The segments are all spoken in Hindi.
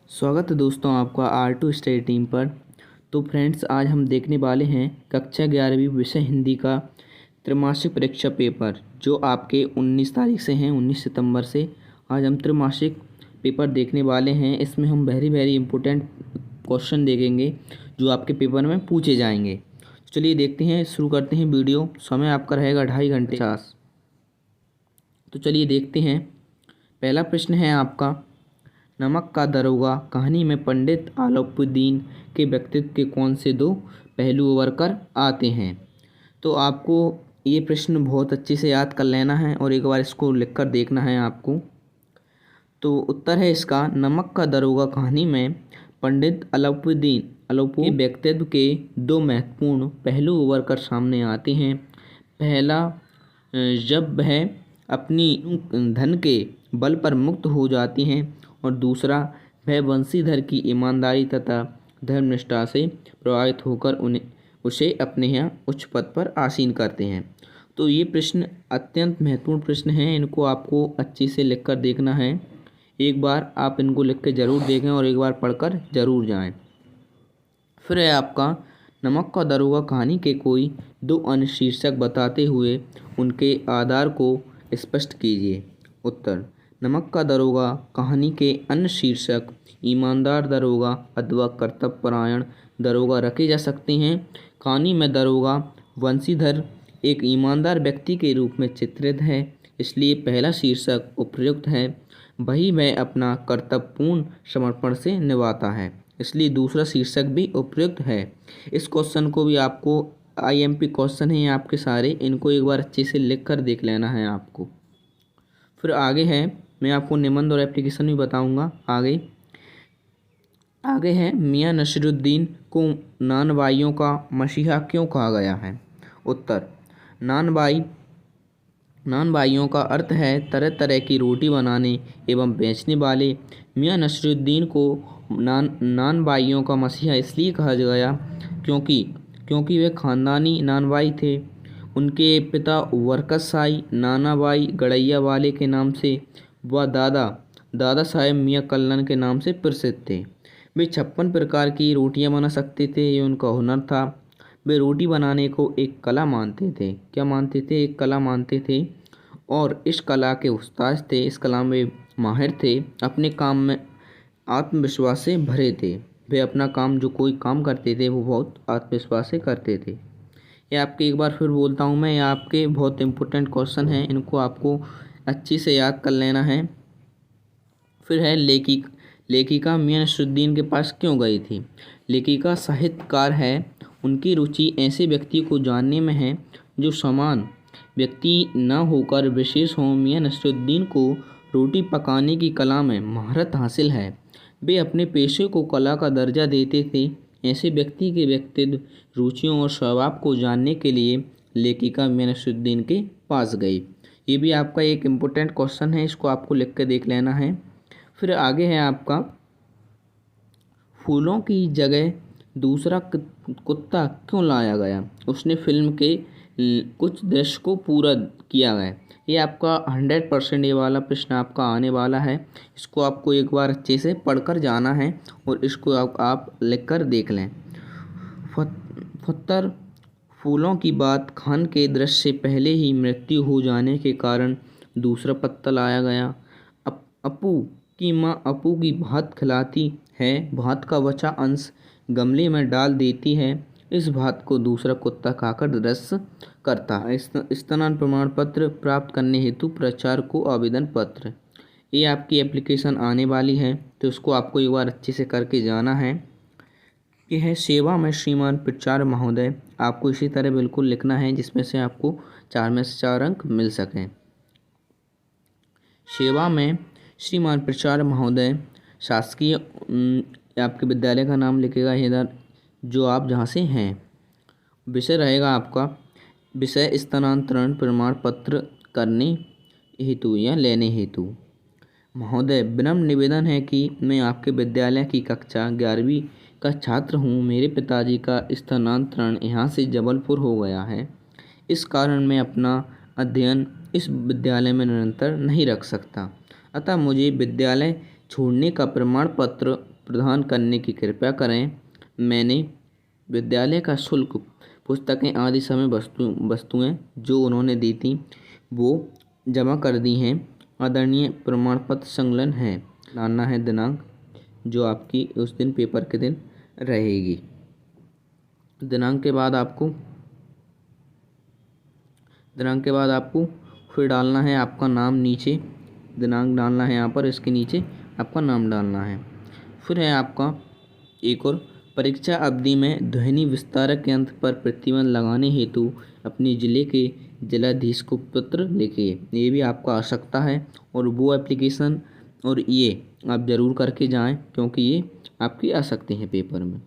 स्वागत है दोस्तों आपका R2 स्टडी टीम पर। तो फ्रेंड्स, आज हम देखने वाले हैं कक्षा 11वीं विषय हिंदी का त्रैमासिक परीक्षा पेपर, जो आपके 19 तारीख से हैं, 19 सितंबर से। आज हम त्रैमासिक पेपर देखने वाले हैं। इसमें हम वेरी इंपॉर्टेंट क्वेश्चन देखेंगे जो आपके पेपर में पूछे जाएंगे। चलिए देखते हैं, शुरू करते हैं वीडियो। समय आपका रहेगा 2.5 घंटे 50। तो चलिए देखते हैं। पहला प्रश्न है आपका, नमक का दरोगा कहानी में पंडित आलौपुद्दीन के व्यक्तित्व के कौन से दो पहलू उभर कर आते हैं। तो आपको ये प्रश्न बहुत अच्छे से याद कर लेना है और एक बार इसको लिखकर देखना है आपको। तो उत्तर है इसका, नमक का दरोगा कहानी में पंडित आलौपुद्दीन के व्यक्तित्व के दो महत्वपूर्ण पहलू उभर कर सामने आते हैं। पहला, जब वह अपनी धन के बल पर मुक्त हो जाती हैं, और दूसरा, वह वंशीधर की ईमानदारी तथा धर्मनिष्ठा से प्रभावित होकर उसे अपने यहाँ उच्च पद पर आसीन करते हैं। तो ये प्रश्न अत्यंत महत्वपूर्ण प्रश्न हैं। इनको आपको अच्छे से लिखकर देखना है। एक बार आप इनको लिख के ज़रूर देखें और एक बार पढ़कर ज़रूर जाएं। फिर है आपका, नमक का दरोगा कहानी के कोई दो अन्य शीर्षक बताते हुए उनके आधार को स्पष्ट कीजिए। उत्तर, नमक का दरोगा कहानी के अन्य शीर्षक ईमानदार दरोगा अथवा कर्तव्यपरायण दरोगा रखे जा सकते हैं। कहानी में दरोगा वंशीधर एक ईमानदार व्यक्ति के रूप में चित्रित है, इसलिए पहला शीर्षक उपयुक्त है। वही वह अपना कर्तव्यपूर्ण समर्पण से निभाता है, इसलिए दूसरा शीर्षक भी उपयुक्त है। इस क्वेश्चन को भी आपको IMP क्वेश्चन है आपके सारे, इनको एक बार अच्छे से लिख कर देख लेना है आपको। फिर आगे है, मैं आपको निबंध और एप्लीकेशन भी बताऊंगा। आगे है, मियाँ नसीरुद्दीन को नानबाइयों का मसीहा क्यों कहा गया है। उत्तर, नानबाइयों का अर्थ है तरह तरह की रोटी बनाने एवं बेचने वाले। मियाँ नसीरुद्दीन को नानबाइयों का मसीहा इसलिए कहा गया क्योंकि वे खानदानी नानबाई थे। उनके पिता वरकत शाही नानाबाई गड़ैया वाले के नाम से व दादा साहेब मियाँ कल्लन के नाम से प्रसिद्ध थे। वे 56 प्रकार की रोटियां बना सकते थे, ये उनका हुनर था। वे रोटी बनाने को एक कला मानते थे। क्या मानते थे? एक कला मानते थे, और इस कला के उस्ताद थे, इस कला में माहिर थे। अपने काम में आत्मविश्वास से भरे थे। वे अपना काम, जो कोई काम करते थे, वो बहुत आत्मविश्वास से करते थे। ये आपके, एक बार फिर बोलता हूँ मैं, ये आपके बहुत इम्पोर्टेंट क्वेश्चन हैं, इनको आपको अच्छे से याद कर लेना है। फिर है, लेखिका मियाँ नसीरुद्दीन के पास क्यों गई थी। लेखिका साहित्यकार है। उनकी रुचि ऐसे व्यक्ति को जानने में है जो समान व्यक्ति न होकर विशेष हो। मियाँ नसीरुद्दीन को रोटी पकाने की कला में महारत हासिल है। वे अपने पेशे को कला का दर्जा देते थे। ऐसे व्यक्ति के व्यक्तित्व, रुचियों और स्वभाव को जानने के लिए लेखिका मियाँ नसीरुद्दीन के पास गई। ये भी आपका एक इम्पोर्टेंट क्वेश्चन है, इसको आपको लिख के देख लेना है। फिर आगे है आपका, फूलों की जगह दूसरा कुत्ता क्यों लाया गया। उसने फिल्म के कुछ दृश्य को पूरा किया गया। ये आपका 100% ये वाला प्रश्न आपका आने वाला है। इसको आपको एक बार अच्छे से पढ़कर जाना है और इसको आप लिख कर देख लें। फत्तर, फूलों की बात, खान के दृश्य से पहले ही मृत्यु हो जाने के कारण दूसरा पत्ता लाया गया। अपू की माँ अपू की भात खिलाती है। भात का बचा अंश गमले में डाल देती है। इस भात को दूसरा कुत्ता खाकर रस करता है। स्तनान प्रमाण पत्र प्राप्त करने हेतु प्रचार को आवेदन पत्र। ये आपकी एप्लीकेशन आने वाली है, तो इसको आपको एक बार अच्छे से करके जाना है। यह है, सेवा में श्रीमान प्रचार महोदय। आपको इसी तरह बिल्कुल लिखना है जिसमें से आपको 4 में से 4 अंक मिल सकें। सेवा में श्रीमान प्रचार महोदय शासकीय, आपके विद्यालय का नाम लिखेगा इधर, जो आप जहाँ से हैं। विषय रहेगा आपका, विषय स्थानांतरण प्रमाण पत्र करने हेतु या लेने हेतु। महोदय, विनम्र निवेदन है कि मैं आपके विद्यालय की कक्षा 11वीं का छात्र हूँ। मेरे पिताजी का स्थानांतरण यहाँ से जबलपुर हो गया है। इस कारण मैं अपना अध्ययन इस विद्यालय में निरंतर नहीं रख सकता, अतः मुझे विद्यालय छोड़ने का प्रमाण पत्र प्रदान करने की कृपया करें। मैंने विद्यालय का शुल्क, पुस्तकें आदि समय वस्तुएं जो उन्होंने दी थी वो जमा कर दी हैं। आदरणीय प्रमाण पत्र संलग्न है। डालना है दिनांक जो आपकी उस दिन पेपर के दिन रहेगी। दिनांक के बाद आपको फिर डालना है आपका नाम, नीचे दिनांक डालना है यहाँ पर, इसके नीचे आपका नाम डालना है। फिर है आपका एक और, परीक्षा अवधि में ध्वनि विस्तारक यंत्र पर प्रतिबंध लगाने हेतु अपने जिले के जिलाधीश को पत्र लिखिए। ये भी आपको आवश्यकता है और वो एप्लीकेशन और ये आप ज़रूर करके जाएं क्योंकि ये आपकी आ सकती हैं पेपर में।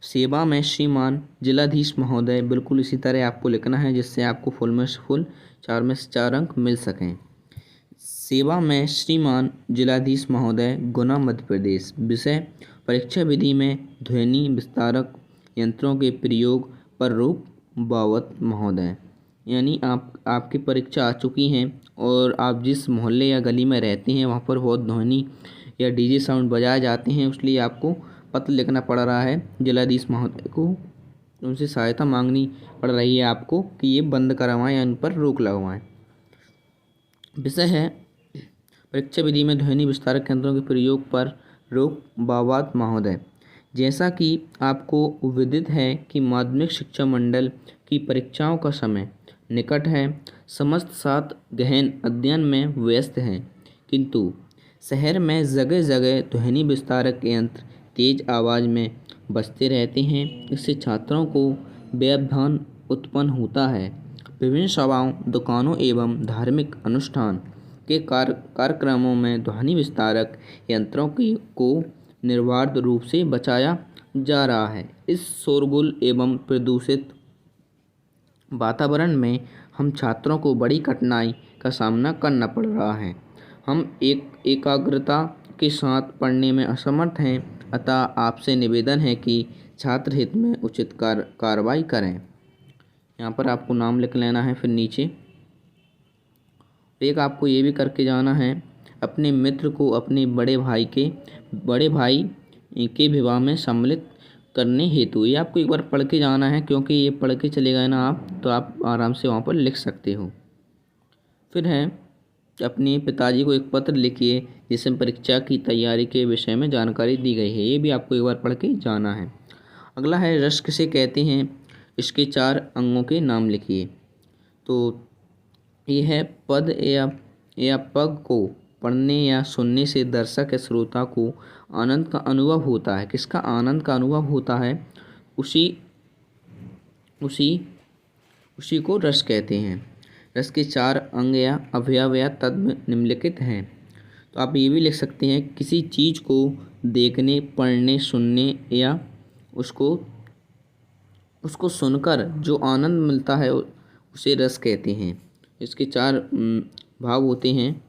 सेवा में श्रीमान जिलाधीश महोदय, बिल्कुल इसी तरह आपको लिखना है जिससे आपको फुल में से फुल 4 में से 4 अंक मिल सकें। सेवा में श्रीमान जिलाधीश महोदय, गुना मध्य प्रदेश। विषय परीक्षा विधि में ध्वनि विस्तारक यंत्रों के प्रयोग पर रोक बावत महोदय। यानी आपकी परीक्षा आ चुकी हैं और आप जिस मोहल्ले या गली में रहते हैं वहाँ पर बहुत ध्वनि या डीजे साउंड बजाए जाते हैं, इसलिए आपको पत्र लिखना पड़ रहा है जिलाधीश महोदय को। उनसे सहायता मांगनी पड़ रही है आपको कि ये बंद करवाएं या इन पर रोक लगवाएं। विषय है परीक्षा विधि में ध्वनि विस्तारक यंत्रों के प्रयोग पर रोक बावत महोदय। जैसा कि आपको विदित है कि माध्यमिक शिक्षा मंडल की परीक्षाओं का समय निकट है। समस्त छात्र गहन अध्ययन में व्यस्त हैं, किंतु शहर में जगह जगह ध्वनि विस्तारक यंत्र तेज आवाज़ में बजते रहते हैं। इससे छात्रों को व्यवधान उत्पन्न होता है। विभिन्न सभाओं, दुकानों एवं धार्मिक अनुष्ठान के कार्यक्रमों में ध्वनि विस्तारक यंत्रों को निर्बाध रूप से बचाया जा रहा है। इस शोरगुल एवं प्रदूषित वातावरण में हम छात्रों को बड़ी कठिनाई का सामना करना पड़ रहा है। हम एकाग्रता के साथ पढ़ने में असमर्थ हैं, अतः आपसे निवेदन है कि छात्र हित में उचित कार्रवाई करें। यहाँ पर आपको नाम लिख लेना है। फिर नीचे एक आपको ये भी करके जाना है, अपने मित्र को अपने बड़े भाई के विवाह में सम्मिलित करने हेतु। ये आपको एक बार पढ़ के जाना है क्योंकि ये पढ़ के चले गए ना आप तो आप आराम से वहाँ पर लिख सकते हो। फिर है अपने पिताजी को एक पत्र लिखिए जिसमें परीक्षा की तैयारी के विषय में जानकारी दी गई है। ये भी आपको एक बार पढ़ के जाना है। अगला है रस किसे कहते हैं, इसके 4 अंगों के नाम लिखिए। तो ये है पद या पग को पढ़ने या सुनने से दर्शक या श्रोता को आनंद का अनुभव होता है। किसका आनंद का अनुभव होता है, उसी को रस कहते हैं। रस के 4 अंग या अवयव या तत्व निम्नलिखित हैं। तो आप ये भी लिख सकते हैं, किसी चीज़ को देखने, पढ़ने, सुनने या उसको सुनकर जो आनंद मिलता है उसे रस कहते हैं। इसके 4 भाव होते हैं,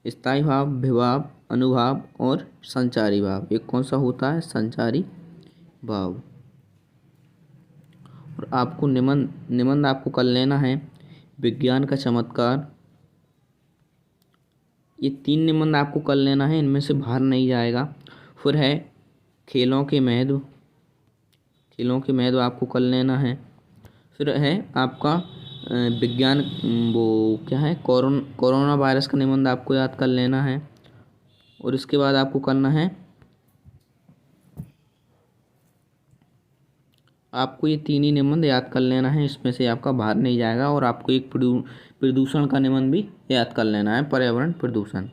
स्थायी भाव, विभाव, अनुभाव और संचारी भाव। एक कौन सा होता है, संचारी भाव। और आपको निबंध आपको कर लेना है, विज्ञान का चमत्कार। ये 3 निबंध आपको कर लेना है, इनमें से बाहर नहीं जाएगा। फिर है खेलों के महत्व आपको कर लेना है। फिर है आपका विज्ञान, वो क्या है, कोरोना वायरस का निबंध आपको याद कर लेना है। और इसके बाद आपको करना है, आपको ये 3 ही निबंध याद कर लेना है, इसमें से आपका बाहर नहीं जाएगा। और आपको एक प्रदूषण का निबंध भी याद कर लेना है, पर्यावरण प्रदूषण।